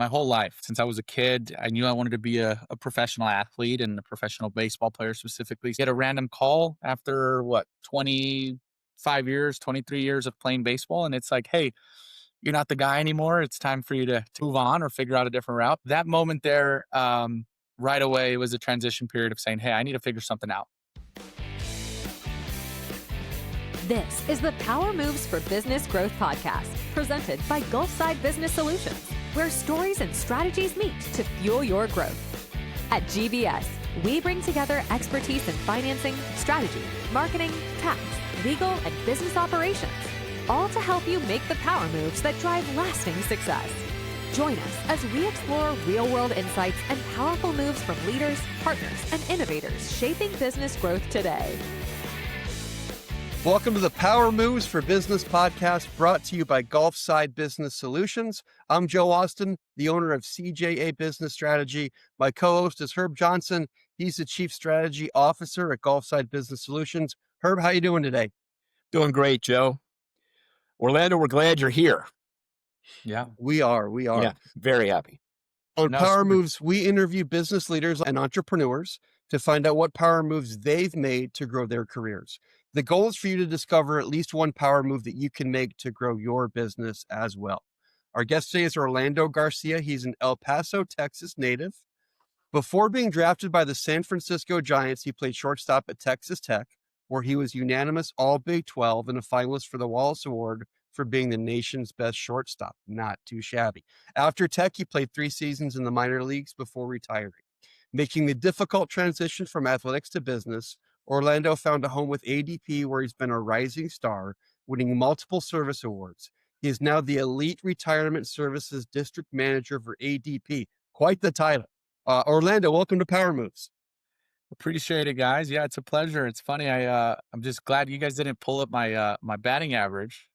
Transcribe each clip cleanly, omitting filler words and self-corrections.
my whole life. Since I was a kid, I knew I wanted to be a professional athlete and a professional baseball player specifically. Get a random call after 25 years, 23 years of playing baseball. And it's like, hey, you're not the guy anymore. It's time for you to move on or figure out a different route. That moment there, right away was a transition period of saying, hey, I need to figure something out. This is the Power Moves for Business Growth podcast, presented by Gulfside Business Solutions, where stories and strategies meet to fuel your growth. At GBS, we bring together expertise in financing, strategy, marketing, tax, legal, and business operations, all to help you make the power moves that drive lasting success. Join us as we explore real-world insights and powerful moves from leaders, partners, and innovators shaping business growth today. Welcome to the Power Moves for Business podcast, brought to you by Gulfside Business Solutions. I'm Joe Austin, the owner of CJA Business Strategy. My co-host is Herb Johnson. He's the Chief Strategy Officer at Gulfside Business Solutions. Herb, how you doing today? Doing great, Joe. Orlando, we're glad you're here. Yeah. We are. Yeah, very happy. On No, Power super. Moves, we interview business leaders and entrepreneurs to find out what power moves they've made to grow their careers. The goal is for you to discover at least one power move that you can make to grow your business as well. Our guest today is Orlando Garcia. He's an El Paso, Texas native. Before being drafted by the San Francisco Giants, he played shortstop at Texas Tech, where he was unanimous All Big 12 and a finalist for the Wallace Award for being the nation's best shortstop. Not too shabby. After Tech, he played 3 seasons in the minor leagues before retiring. Making the difficult transition from athletics to business, Orlando found a home with ADP, where he's been a rising star, winning multiple service awards. He is now the Elite Retirement Services District Manager for ADP. Quite the title. Orlando, welcome to Power Moves. Appreciate it, guys. Yeah, it's a pleasure. It's funny. I'm just glad you guys didn't pull up my batting average.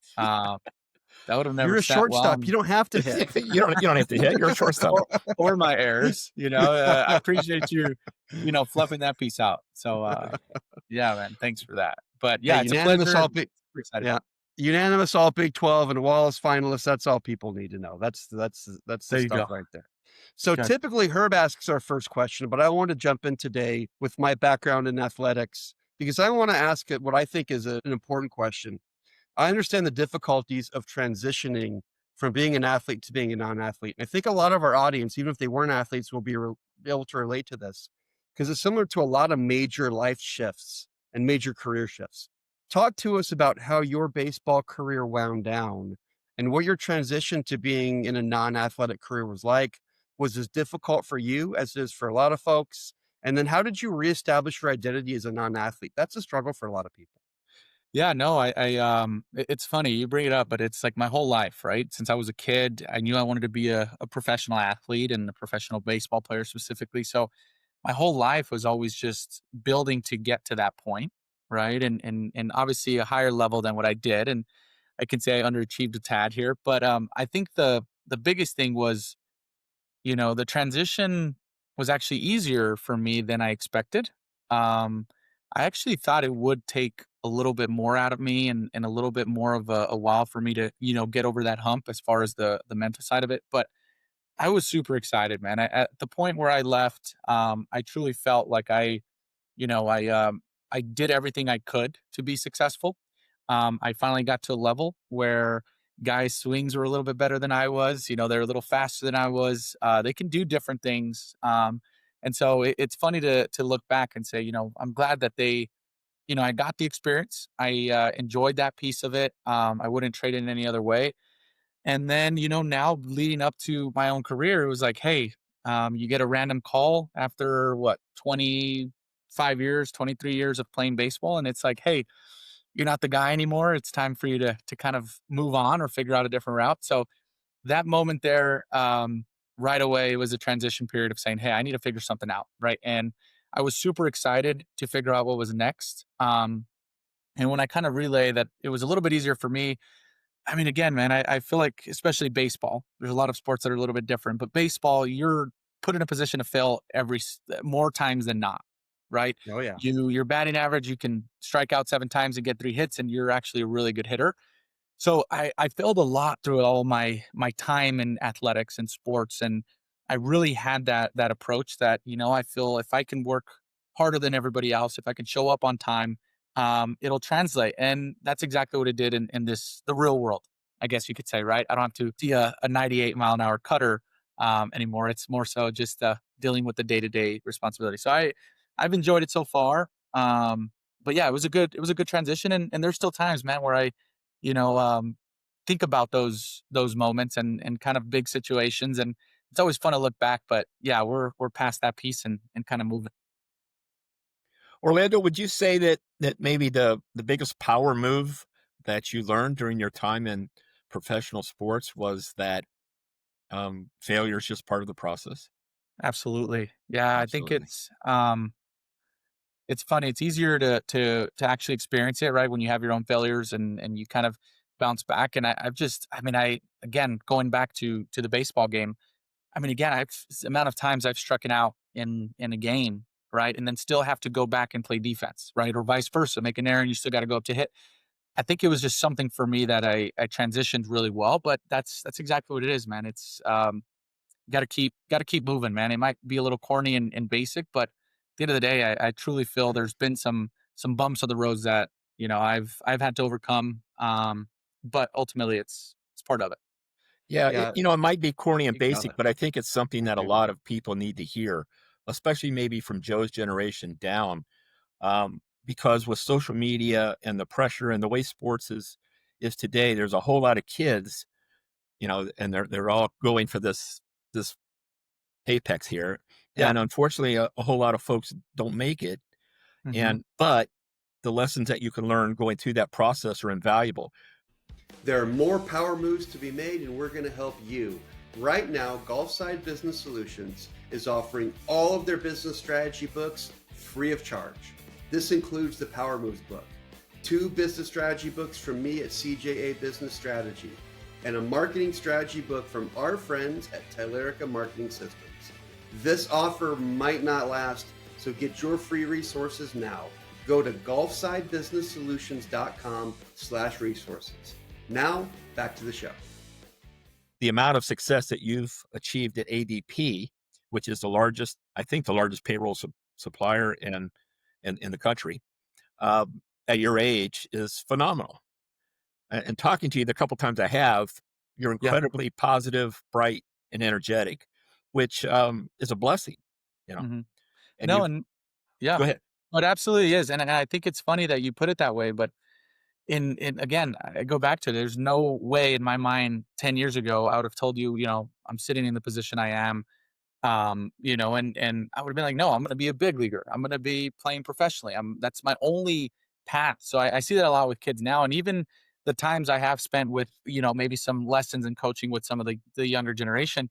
That would have never You're a sat well shortstop. You don't have to hit. You don't have to hit. You're a shortstop. or my errors. I appreciate you, fluffing that piece out. So, yeah, man, thanks for that. But yeah, it's a pleasure. Super excited. Yeah, unanimous All Big 12 and Wallace finalist. That's all people need to know. That's the There you stuff go. right there. So Okay. typically Herb asks our first question, but I want to jump in today with my background in athletics because I want to ask it what I think is an important question. I understand the difficulties of transitioning from being an athlete to being a non-athlete. And I think a lot of our audience, even if they weren't athletes, will be able to relate to this because it's similar to a lot of major life shifts and major career shifts. Talk to us about how your baseball career wound down and what your transition to being in a non-athletic career was like. Was as difficult for you as it is for a lot of folks? And then how did you reestablish your identity as a non-athlete? That's a struggle for a lot of people. Yeah, no, it's funny you bring it up, but it's like my whole life, right? Since I was a kid, I knew I wanted to be a professional athlete and a professional baseball player specifically. So my whole life was always just building to get to that point, right? And obviously a higher level than what I did. And I can say I underachieved a tad here, but I think the biggest thing was, the transition was actually easier for me than I expected. Um, I actually thought it would take a little bit more out of me and a little bit more of a while for me to, get over that hump as far as the mental side of it. But I was super excited, man. At the point where I left, I truly felt like you know, I I did everything I could to be successful. I finally got to a level where guys' swings were a little bit better than I was. They're a little faster than I was. They can do different things. And so it's funny to look back and say, I'm glad that I got the experience. I enjoyed that piece of it. I wouldn't trade it in any other way. And then, now leading up to my own career, it was like, hey, you get a random call after 25 years, 23 years of playing baseball. And it's like, hey, you're not the guy anymore. It's time for you to kind of move on or figure out a different route. So that moment there, right away was a transition period of saying, hey, I need to figure something out. Right. And I was super excited to figure out what was next. And when I kind of relay that it was a little bit easier for me, I mean, again, man, I feel like, especially baseball, there's a lot of sports that are a little bit different, but baseball, you're put in a position to fail more times than not, right? Oh yeah. Your batting average, you can strike out 7 times and get 3 hits, and you're actually a really good hitter. So I failed a lot through all my time in athletics and sports, and I really had that approach that, I feel if I can work harder than everybody else, if I can show up on time, it'll translate. And that's exactly what it did in the real world, I guess you could say, right? I don't have to see a 98-mile-an-hour cutter anymore. It's more so just dealing with the day-to-day responsibility. So I've enjoyed it so far. But yeah, it was a good transition, and there's still times, man, where I you know, think about those moments and kind of big situations, and it's always fun to look back. But yeah, we're past that piece and kind of moving. Orlando, would you say that maybe the biggest power move that you learned during your time in professional sports was that failure is just part of the process? Absolutely, yeah. I think Absolutely. it's funny. It's easier to actually experience it, right, when you have your own failures and you kind of bounce back. And I mean, I again going back to the baseball game. I mean, again, the amount of times I've struck it out in a game, right, and then still have to go back and play defense, right, or vice versa, make an error and you still got to go up to hit. I think it was just something for me that I transitioned really well, but that's exactly what it is, man. It's got to keep moving, man. It might be a little corny and basic, but at the end of the day, I truly feel there's been some bumps of the roads that I've had to overcome. But ultimately, it's part of it. Yeah, Yeah, it might be corny and speak of basic, it. but I think it's something I that a agree with lot you. of people need to hear, especially maybe from Joe's generation down. Because with social media and the pressure and the way sports is today, there's a whole lot of kids, and they're all going for this apex here, Yeah. and unfortunately, a whole lot of folks don't make it. Hmm. But the lessons that you can learn going through that process are invaluable. There are more power moves to be made, and we're going to help you. Right now, Gulfside Business Solutions is offering all of their business strategy books free of charge. This includes the Power Moves book, two business strategy books from me at CJA Business Strategy, and a marketing strategy book from our friends at Tylerica Marketing Systems. This offer might not last, so get your free resources now. Go to gulfsidebusinesssolutions.com/resources. Now, back to the show. The amount of success that you've achieved at ADP, which is the largest, I think, the largest payroll supplier in the country, at your age is phenomenal. And talking to you the couple times I have, you're Yeah. incredibly positive, bright, and energetic, which is a blessing. You know, Hmm. and No, you've and yeah, go ahead. it absolutely is, and I think it's funny that you put it that way. But in again, I go back to there's no way in my mind 10 years ago I would have told you, I'm sitting in the position I am. And I would have been like, no, I'm going to be a big leaguer. I'm going to be playing professionally. That's my only path. So I see that a lot with kids now. And even the times I have spent with, maybe some lessons in coaching with some of the younger generation,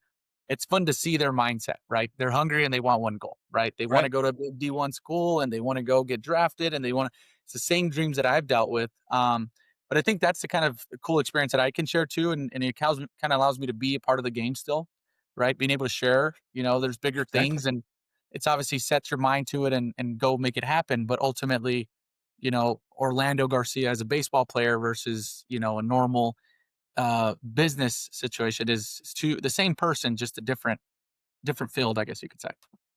it's fun to see their mindset, right? They're hungry and they want one goal, right? They want to Right. go to D1 school and they want to go get drafted and it's the same dreams that I've dealt with. But I think that's the kind of cool experience that I can share too. And it kind of allows me to be a part of the game still, right? Being able to share, there's bigger Exactly. things and it's obviously set your mind to it and go make it happen. But ultimately, Orlando Garcia as a baseball player versus, a normal business situation is the same person, just a different field, I guess you could say.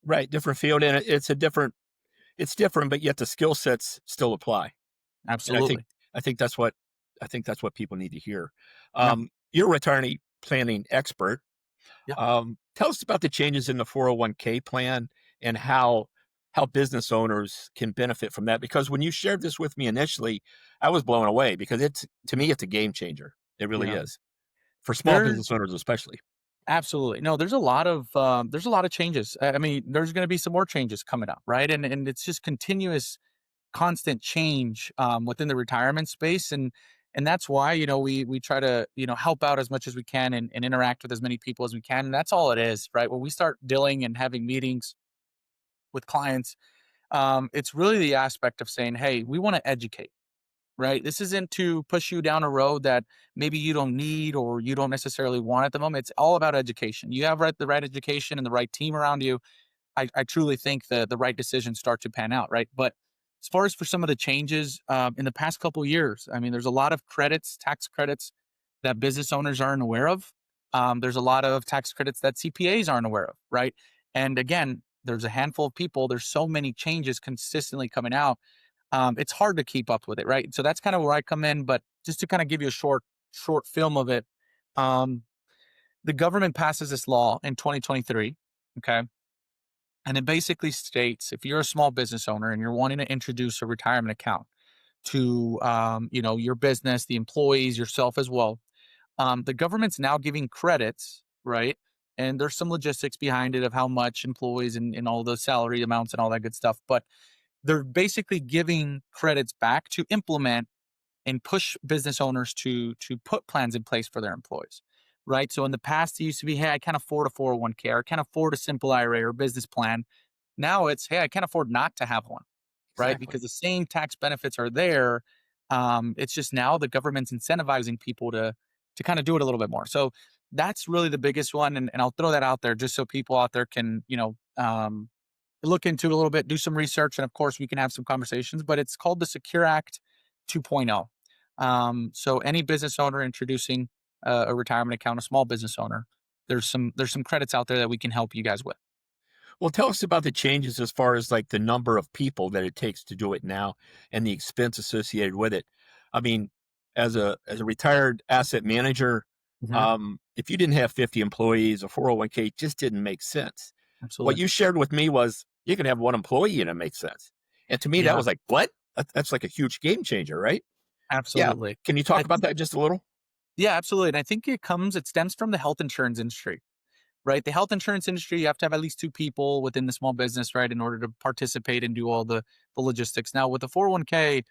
Right. Different field, and it's different, but yet the skill sets still apply. And Absolutely. I think that's what people need to hear. Yeah. You're a retirement planning expert. Yeah. Tell us about the changes in the 401k plan and how business owners can benefit from that. Because when you shared this with me initially, I was blown away because it's to me it's a game changer. It really Yeah. is for small There's business owners, especially. absolutely no. There's a lot of changes. I mean, there's going to be some more changes coming up, right? And it's just continuous constant change within the retirement space and that's why we try to help out as much as we can and interact with as many people as we can, and that's all it is, right? When we start dealing and having meetings with clients, it's really the aspect of saying, hey, we want to educate, right? This isn't to push you down a road that maybe you don't need or you don't necessarily want at the moment. It's all about education. You have the right education and the right team around you. I truly think the right decisions start to pan out, right? But as far as for some of the changes in the past couple years, I mean, there's a lot of credits, tax credits that business owners aren't aware of. There's a lot of tax credits that CPAs aren't aware of, right? And again, there's a handful of people. There's so many changes consistently coming out. It's hard to keep up with it, right? So that's kind of where I come in. But just to kind of give you a short film of it, um, the government passes this law in 2023. Okay, and it basically states if you're a small business owner and you're wanting to introduce a retirement account to your business, the employees, yourself as well, the government's now giving credits, right? And there's some logistics behind it of how much employees and all those salary amounts and all that good stuff. But they're basically giving credits back to implement and push business owners to put plans in place for their employees, right? So in the past, it used to be, hey, I can't afford a 401k, or I can't afford a simple IRA or business plan. Now it's, hey, I can't afford not to have one, right? Exactly. Because the same tax benefits are there. It's just now the government's incentivizing people to kind of do it a little bit more. So that's really the biggest one, and I'll throw that out there just so people out there can look into it a little bit, do some research, and of course we can have some conversations. But it's called the Secure Act 2.0. So any business owner introducing a retirement account, a small business owner, there's some credits out there that we can help you guys with. Well, tell us about the changes as far as like the number of people that it takes to do it now and the expense associated with it. I mean, as a retired asset manager, Mhm. if you didn't have 50 employees, a 401k just didn't make sense. What Absolutely. you shared with me was you can have one employee and it makes sense. And to me, that Yeah, was like, what? That's like a huge game changer, right? Yeah. absolutely. Can you I talk about think that just a little? Yeah, absolutely. And I think it stems from the health insurance industry, right? The health insurance industry, you have to have at least two people within the small business, right, in order to participate and do all the logistics. Now with the 401k,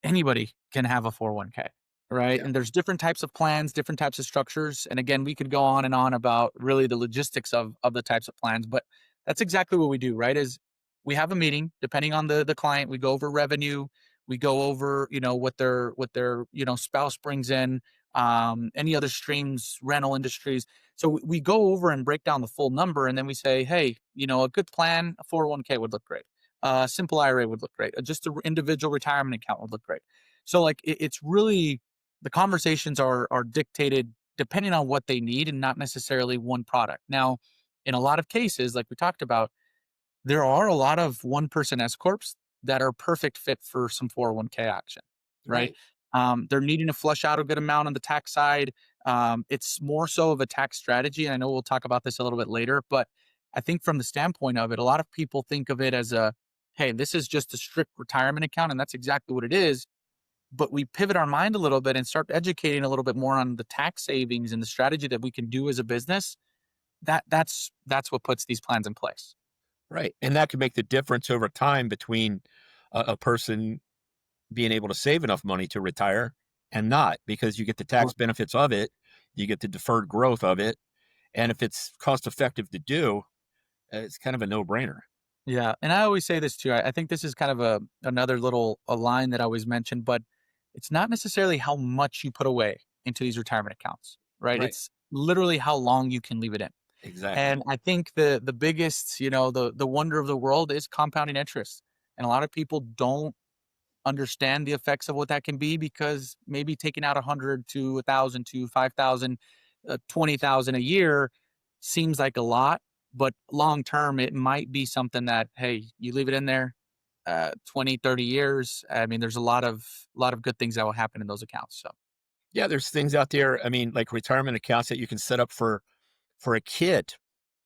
anybody can have a 401k, right? Yeah. And there's different types of plans, different types of structures. And again, we could go on and on about really the logistics of the types of plans, but that's exactly what we do, right? Is we have a meeting depending on the client, we go over revenue, we go over, what their spouse brings in, any other streams, rental industries. So we go over and break down the full number and then we say, hey, a good plan, a 401k would look great. Simple IRA would look great. Just an individual retirement account would look great. So like it's really the conversations are dictated depending on what they need and not necessarily one product. Now, in a lot of cases, like we talked about, there are a lot of one person S corps that are perfect fit for some 401k action, right? Right. They're needing to flush out a good amount on the tax side. It's more so of a tax strategy. And I know we'll talk about this a little bit later, but I think from the standpoint of it, a lot of people think of it as hey, this is just a strict retirement account. And that's exactly what it is. But we pivot our mind a little bit and start educating a little bit more on the tax savings and the strategy that we can do as a business. That's what puts these plans in place. Right. And that could make the difference over time between a person being able to save enough money to retire and not, because you get the tax benefits of it, you get the deferred growth of it. And if it's cost effective to do, it's kind of a no brainer. Yeah, and I always say this too. I think this is kind of another little a line that I always mention, but it's not necessarily how much you put away into these retirement accounts, right? Right. It's literally how long you can leave it in. Exactly. And I think the biggest, the wonder of the world is compounding interest. And a lot of people don't understand the effects of what that can be because maybe taking out 100 to 1,000 to 5,000, 20,000 a year seems like a lot, but long term it might be something that, hey, you leave it in there 20, 30 years. I mean, there's a lot of good things that will happen in those accounts. So Yeah, there's things out there. I mean, like retirement accounts that you can set up for a kid,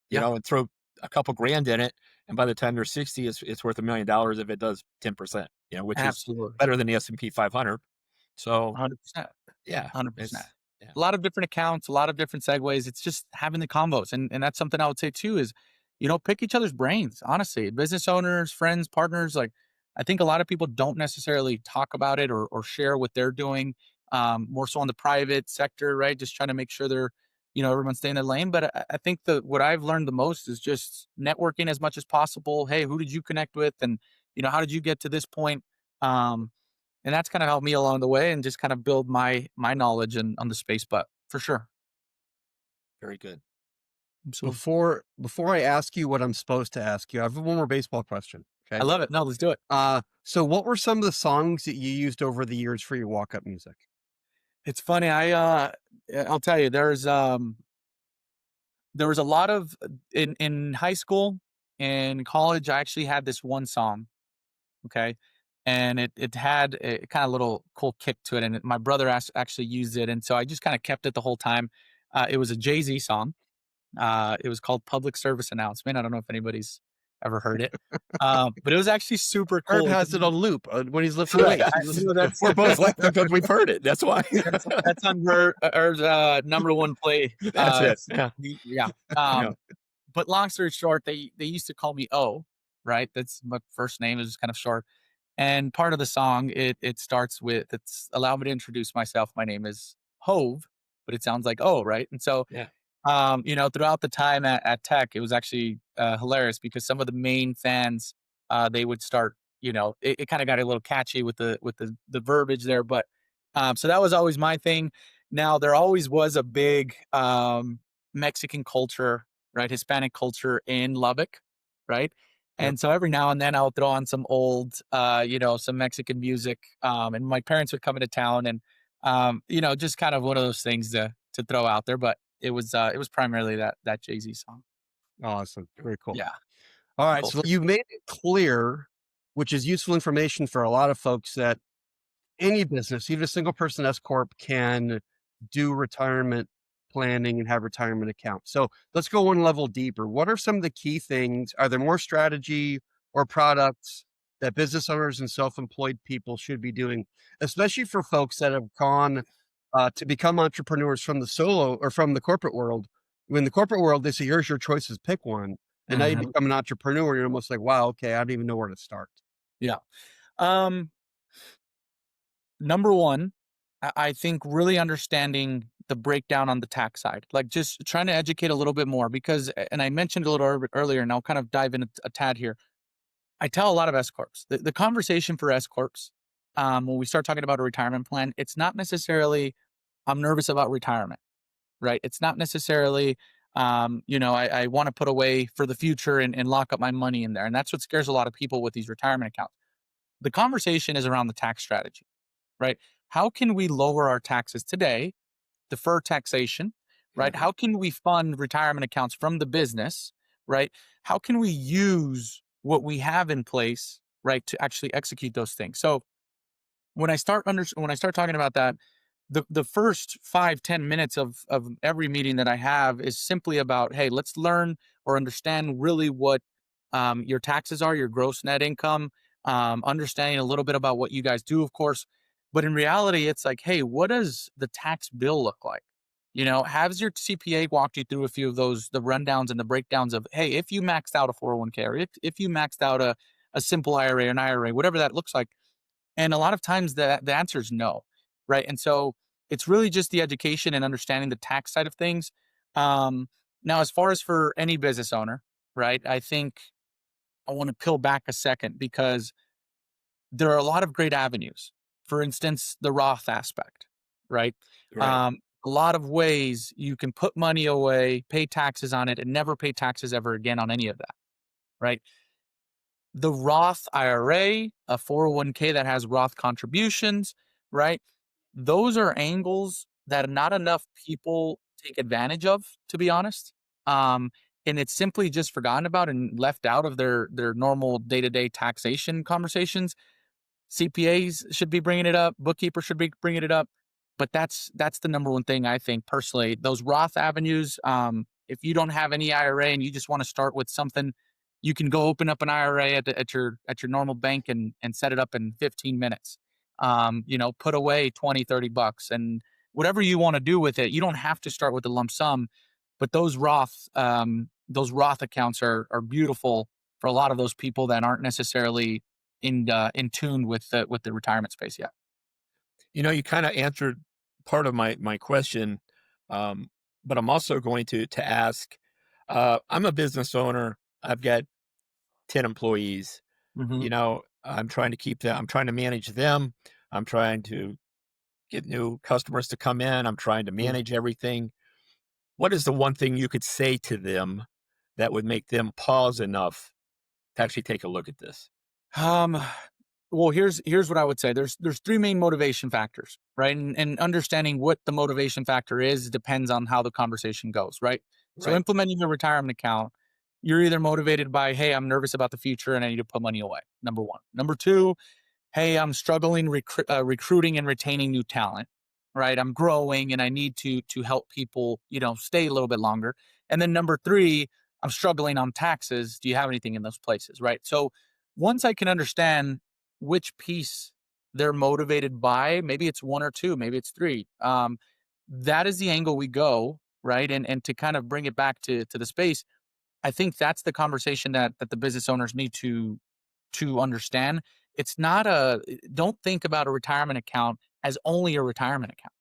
yeah, and throw a couple grand in it, and by the time they're 60, it's worth $1 million if it does 10%, which is absolutely. better than the S&P 500. So 100%. yeah, 100%. it's yeah, A lot of different accounts, a lot of different segues. It's just having the combos. And that's something I would say too is, pick each other's brains, honestly. Business owners, friends, partners, like I think a lot of people don't necessarily talk about it or share what they're doing. More so on the private sector, right? Just trying to make sure they're, everyone's staying in their lane. But I think what I've learned the most is just networking as much as possible. Hey, who did you connect with? And, how did you get to this point? Um, and that's kind of helped me along the way and just kind of build my knowledge on the space, but for sure. very good. Absolutely. Before I ask you what I'm supposed to ask you, I have one more baseball question. I Okay. love it. No, let's do it. So what were some of the songs that you used over the years for your walk-up music? It's funny. I'll tell you, there was a lot of in high school and college. I actually had this one song, okay, and it had a kind of little cool kick to it, and my brother actually used it, and so I just kind of kept it the whole time. It was a Jay-Z song. It was called Public Service Announcement. I don't know if anybody's ever heard it, but it was actually super Kurt cool because has it on loop, when he's lifting correct. weights. I, He's you listening know, that's We're both laughing because we've heard it. That's why. that's on her number one play. That's it. Yeah. Yeah. Yeah. But long story short, they used to call me O, right? That's my first name is just kind of short. And part of the song, it starts with it's allow me to introduce myself. My name is Hove, but it sounds like O, right? And so Yeah. throughout the time at Tech, it was actually hilarious because some of the main fans, they would start, it kind of got a little catchy with the verbiage there, but so that was always my thing. Now there always was a big Mexican culture, right, Hispanic culture in Lubbock, right, Yep. and so every now and then I'll throw on some old, some Mexican music, and my parents would come into town, and just kind of one of those things to throw out there, but it was primarily that Jay-Z song. Awesome. Very cool. Yeah, All right. cool. So you made it clear, which is useful information for a lot of folks, that any business, even a single person S corp, can do retirement planning and have retirement accounts. So let's go one level deeper. What are some of the key things? Are there more strategy or products that business owners and self-employed people should be doing, especially for folks that have gone to become entrepreneurs from the solo or from the corporate world? In the corporate world, they say, here's your choices, pick one. And now you Mhm. become an entrepreneur, you're almost like, wow, okay, I don't even know where to start. Yeah. Um, Number 1, I think really understanding the breakdown on the tax side, like just trying to educate a little bit more because and I mentioned a little earlier, and I'll kind of dive in a tad here. I tell a lot of S corps the conversation for S corps, when we start talking about a retirement plan, it's not necessarily I'm nervous about retirement, right? It's not necessarily I want to put away for the future and lock up my money in there, and that's what scares a lot of people with these retirement accounts. The conversation is around the tax strategy, right? How can we lower our taxes today, defer taxation, right? Mhm. How can we fund retirement accounts from the business, right? How can we use what we have in place, right, to actually execute those things? So when I start talking about that, the first 5-10 minutes of every meeting that I have is simply about, hey, let's learn or understand really what your taxes are, your gross net income, understanding a little bit about what you guys do, of course. But in reality, it's like, hey, what does the tax bill look like? Has your CPA walked you through a few of those, the rundowns and the breakdowns of, hey, if you maxed out a 401k or if you maxed out a simple IRA or an IRA, whatever that looks like, and a lot of times the answer is no, right? And so it's really just the education and understanding the tax side of things. Um, Now, as far as for any business owner, right? I think I want to peel back a second because there are a lot of great avenues. For instance, the Roth aspect, right? Right. A lot of ways you can put money away, pay taxes on it, and never pay taxes ever again on any of that, right? The Roth IRA, a 401k that has Roth contributions, right? Those are angles that not enough people take advantage of, to be honest. Um, and it's simply just forgotten about and left out of their normal day-to-day taxation conversations. CPAs should be bringing it up, bookkeepers should be bringing it up, but that's the number one thing I think personally. Those Roth avenues, if you don't have any IRA and you just want to start with something, you can go open up an IRA at your normal bank and set it up in 15 minutes. Put away 20-30 bucks and whatever you want to do with it. You don't have to start with a lump sum, but those Roth accounts are beautiful for a lot of those people that aren't necessarily in tune with the retirement space yet. You kind of answered part of my question, um, but I'm also going to ask. I'm a business owner. I've got 10 employees. Mhm. I'm trying to keep them. I'm trying to manage them. I'm trying to get new customers to come in. I'm trying to Yeah. manage everything. What is the one thing you could say to them that would make them pause enough to actually take a look at this? Um, well, here's what I would say. There's three main motivation factors, right? And understanding what the motivation factor is depends on how the conversation goes, right? So Right. implementing a retirement account, you're either motivated by, hey, I'm nervous about the future and I need to put money away. Number one. Number two, hey, I'm struggling recruiting and retaining new talent, right? I'm growing and I need to help people, stay a little bit longer. And then number three, I'm struggling on taxes. Do you have anything in those places, right? So once I can understand which piece they're motivated by, maybe it's one or two, maybe it's three. That is the angle we go, right? And to kind of bring it back to the space, I think that's the conversation that the business owners need to understand. It's not a don't think about a retirement account as only a retirement account,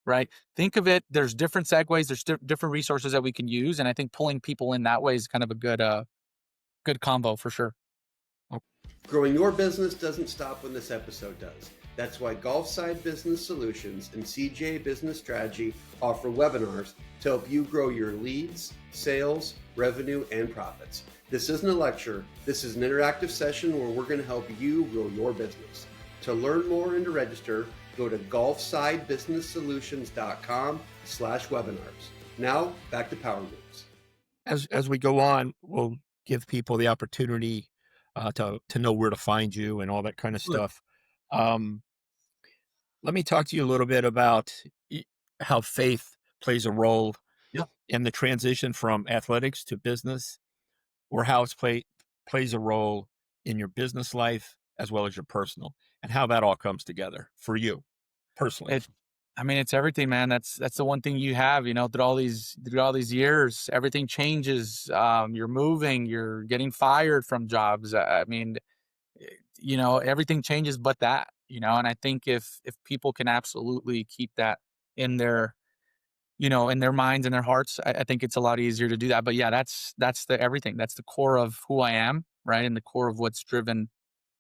right? Think of it, there's different segues, there's different resources that we can use. And I think pulling people in that way is kind of a good combo for sure. Growing your business doesn't stop when this episode does. That's why Gulfside Business Solutions and CJ Business Strategy offer webinars to help you grow your leads, sales, revenue, and profits. This isn't a lecture. This is an interactive session where we're going to help you grow your business. To learn more and to register, go to gulfsidebusinesssolutions.com/webinars. Now, back to Power Moves. As we go on, we'll give people the opportunity to know where to find you and all that kind of Sure. stuff. Um, Let me talk to you a little bit about how faith plays a role Yeah. in the transition from athletics to business, or how plays a role in your business life as well as your personal, and how that all comes together for you personally. It I mean, it's everything, man. That's the one thing you have, through all these years, everything changes. You're moving, you're getting fired from jobs. I mean, everything changes but that, and I think if people can absolutely keep that in their minds and their hearts, I think it's a lot easier to do that. But yeah, that's the everything. That's the core of who I am, right? And the core of what's driven,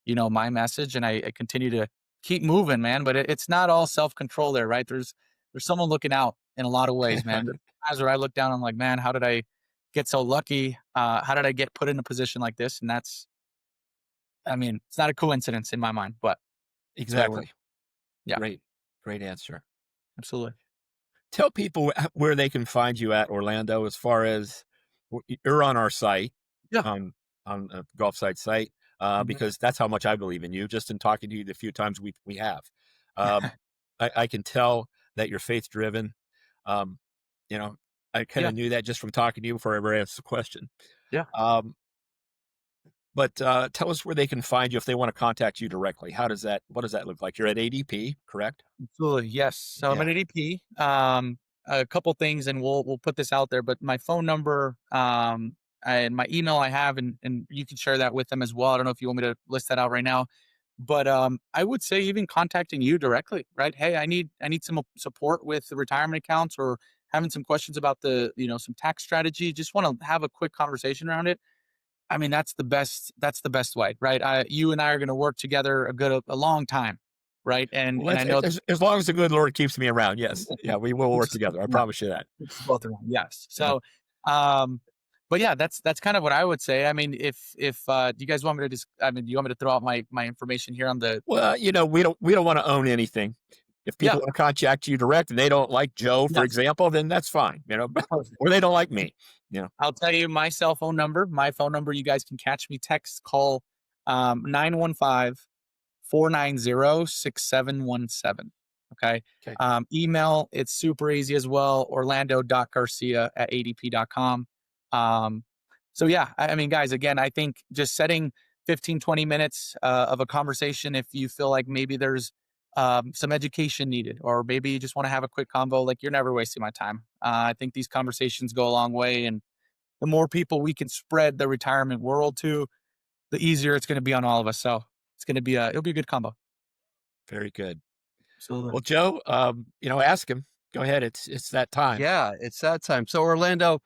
my message. And I continue to keep moving, man. But it's not all self-control there, right? There's someone looking out in a lot of ways, man. There's times where I look down, I'm like, man, how did I get so lucky? How did I get put in a position like this? And I mean, it's not a coincidence in my mind, but that's the way it works. Exactly. Yeah, Great answer. absolutely. Tell people where they can find you at Orlando, as far as you're on our site, Yeah. on the Golf Site site, Mhm. because that's how much I believe in you. Just in talking to you the few times we have, um, I can tell that you're faith driven. Um, you know, I kind Yeah. of knew that just from talking to you before I ever asked the question. Yeah. Um, but tell us where they can find you if they want to contact you directly. What does that look like? You're at ADP, correct? Absolutely, yes. So I'm Yeah. at ADP. A couple things, and we'll put this out there. But my phone number, and my email I have, and you can share that with them as well. I don't know if you want me to list that out right now, but I would say even contacting you directly, right? Hey, I need some support with the retirement accounts, or having some questions about some tax strategy. Just want to have a quick conversation around it. I mean, that's the best. That's the best way, right? You and I are going to work together a long time, right? And Well, and I know as long as the good Lord keeps me around, yes. Yeah, we will work Keeps us together. both I around. promise you that. Keeps us both around, yes. Yeah. So, um, but yeah, that's kind of what I would say. I mean, if do you guys want me to do you want me to throw out my information here on the Well, we don't wanna own anything. If Yeah, people wanna contact you direct and they don't like Joe, for yes, example, then that's fine, perfect. or they don't like me, you know? I'll tell you my cell phone number. My phone number, you guys can catch me, text, call, 915 490-6717. Okay. Okay. Email, it's super easy as well. Orlando.garcia@adp.com. Um, so yeah, I mean, guys, again, I think just setting 15, 20 minutes of a conversation, if you feel like maybe there's some education needed, or maybe you just want to have a quick convo, like, you're never wasting my time. I think these conversations go a long way. And the more people we can spread the retirement world to, the easier it's going to be on all of us. So it'll be a good combo. Very good. Absolutely. Well, Joe, ask him. Go ahead, it's that time. Yeah, it's that time. So, Orlando,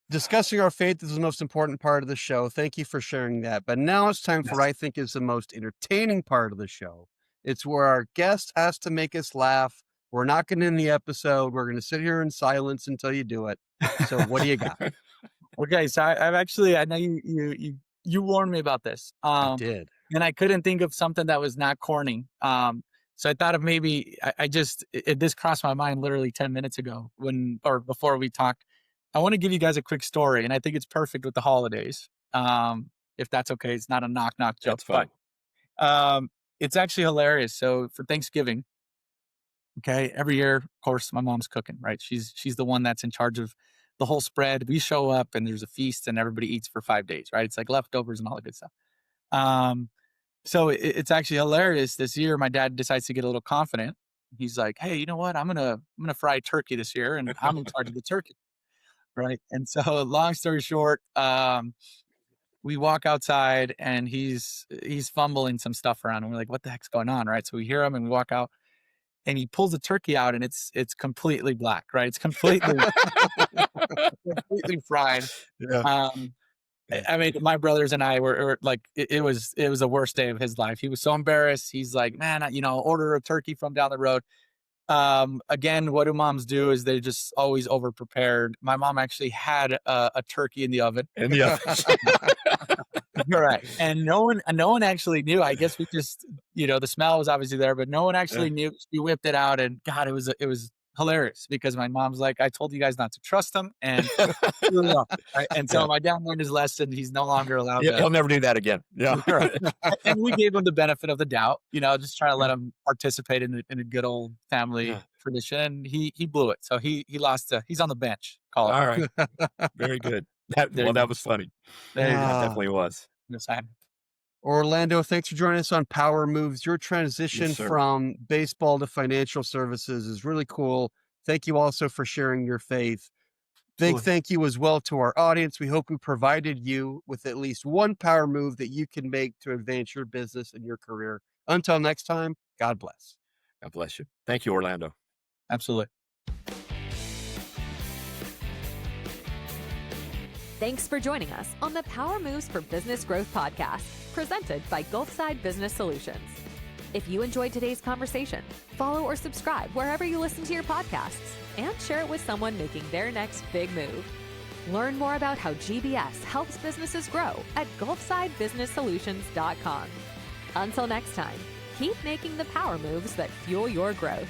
discussing our faith is the most important part of the show. Thank you for sharing that. But now it's time for what Yes. I think is the most entertaining part of the show. It's where our guest has to make us laugh. We're not going to end the episode. We're going to sit here in silence until you do it. So, what do you got? Okay, so I've actually, I know you warned me about this. I did. and I couldn't think of something that was not corny. So I thought of maybe I just this crossed my mind literally 10 minutes ago or before we talked. I want to give you guys a quick story, and I think it's perfect with the holidays. If that's okay, it's not a knock knock joke, That's but fine. um, it's actually hilarious. So for Thanksgiving, okay, every year, of course, my mom's cooking, right? She's the one that's in charge of the whole spread. We show up and there's a feast and everybody eats for 5 days, right? It's like leftovers and all the good stuff. Um, so it's actually hilarious. This year, my dad decides to get a little confident. He's like, "Hey, you know what? I'm gonna fry turkey this year, and I'm in charge of the turkey." Right. And so, long story short, we walk outside and he's fumbling some stuff around, and we're like, "What the heck's going on?" Right. So we hear him, and we walk out, and he pulls the turkey out, and it's completely black. Right. It's completely fried. Yeah. Um, Yeah. I mean, my brothers and I were like, it was the worst day of his life. He was so embarrassed. He's like, man, order a turkey from down the road. Again, what do moms do is they just always over prepared. My mom actually had a turkey in the oven. And the other. You're right. And no one actually knew. I guess we just, the smell was obviously there, but no one Yeah. actually knew. She whipped it out, and God, it was hilarious because my mom's like, I told you guys not to trust them, and really are, right? And so Yeah. my dad learned his lesson. He's no longer allowed Yeah, to. he'll never do that again. Yeah. Right. And we gave him the benefit of the doubt, just try to let him participate in a good old family Yeah. tradition. And he blew it. So he lost. He's on the bench. Call it. All right. Very good. There you That go. was funny. There you go. That Ah, definitely was. Yes, Sam. Orlando, thanks for joining us on Power Moves. Your Yes, transition sir. from baseball to financial services is really cool. Thank you also for sharing your faith. Big Absolutely. thank you as well to our audience. We hope we provided you with at least one power move that you can make to advance your business and your career. Until next time, God bless. God bless you. Thank you, Orlando. Absolutely. Thanks for joining us on the Power Moves for Business Growth podcast, presented by Gulfside Business Solutions. If you enjoyed today's conversation, follow or subscribe wherever you listen to your podcasts and share it with someone making their next big move. Learn more about how GBS helps businesses grow at gulfsidebusinesssolutions.com. Until next time, keep making the power moves that fuel your growth.